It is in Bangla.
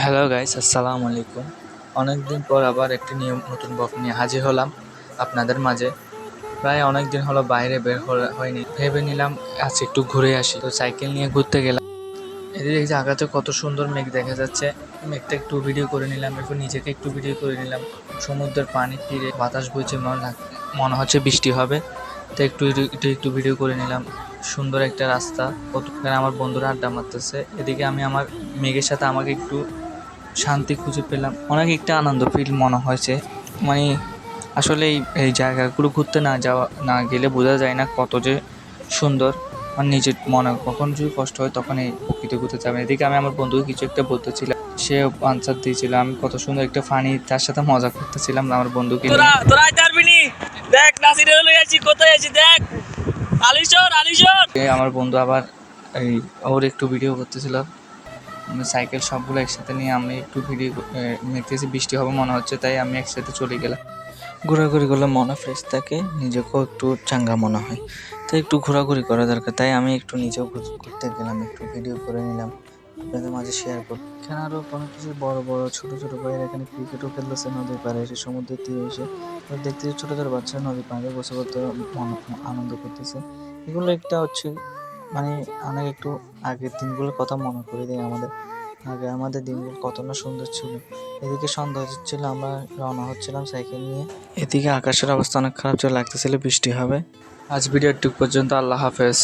হ্যালো গাইস, আসসালামু আলাইকুম। অনেক দিন পর আবার একটি নতুন ব্লগ নিয়ে হাজির হলাম আপনাদের মাঝে। প্রায় অনেক দিন হলো বাইরে বের হয়নি, ভেবে নিলাম আজ একটু ঘুরে আসি। তো সাইকেল নিয়ে ঘুরতে গেলাম। এদিকে এই জায়গাতে কত সুন্দর মেঘ দেখা যাচ্ছে। মেঘটা একটু ভিডিও করে নিলাম, এরপর নিজেকে একটু ভিডিও করে নিলাম। সমুদ্রের পানি তীরে বাতাস বইছে, মনে হচ্ছে বৃষ্টি হবে। তো একটু ভিডিও করে নিলাম। সুন্দর একটা রাস্তা, কতক্ষণ আমার বন্ধুরা আড্ডা মারতেছে। এদিকে আমি আমার মেঘের সাথে আমাকে একটু শান্তি খুঁজে পেলাম, অনেক একটা আনন্দ ফিল মনে হয়েছে। মানে আসলে এই জায়গাগুলো ঘুরতে না গেলে বোঝা যায় না কত যে সুন্দর। মানে নিজের মনে কখন যদি কষ্ট হয় তখন এই প্রকৃতি ঘুরতে যাবে। এদিকে আমি আমার বন্ধুকে কিছু একটা বলতেছিলাম, সে আনসার দিয়েছিল। আমি কত সুন্দর একটা ফানি তার সাথে মজা করতেছিলাম আমার বন্ধুকে নিয়ে। দেখ নাসির হয়ে আছি, কোথায় আছি দেখ, আলিশোর। আমার বন্ধু আবার এই ওর একটু ভিডিও করতেছিল। সাইকেল সবগুলো একসাথে নিয়ে আমি একটু ভিডিও দেখতেছি, বৃষ্টি হবে মনে হচ্ছে, তাই আমি একসাথে চলে গেলাম। ঘোরাঘুরি করলে মনে ফ্রেশ থাকে, নিজেকেও একটু চাঙ্গা মনে হয়। তাই একটু ঘোরাঘুরি করা দরকার, তাই আমি একটু নিজেও ঘুরতে গেলাম, একটু ভিডিও করে নিলাম, আপনাদের মাঝে শেয়ার করব। এখানে আরও অনেক কিছু বড় বড় ছোট ছোট ভাইয়েরা এখানে ক্রিকেটও খেলতেছে নদীর পাড়ে এসে, সমুদ্রের তীরে এসে। দেখতেছি ছোট ছোট বাচ্চারা নদীর পাড়ে বসে বসে আনন্দ করতেছে। এগুলো একটা হচ্ছে মানে অনেক একটু আগের দিনগুলোর কথা মনে করে দেয় আমাদের। আগে আমাদের দিনগুলো কত না সুন্দর ছিল। এদিকে সন্ধ্যা হচ্ছিল, আমরা রওনা হচ্ছিলাম সাইকেল নিয়ে। এদিকে আকাশের অবস্থা অনেক খারাপ ছিল, লাগতেছিল বৃষ্টি হবে। আজ ভিডিওটি পর্যন্ত, আল্লাহ হাফেজ।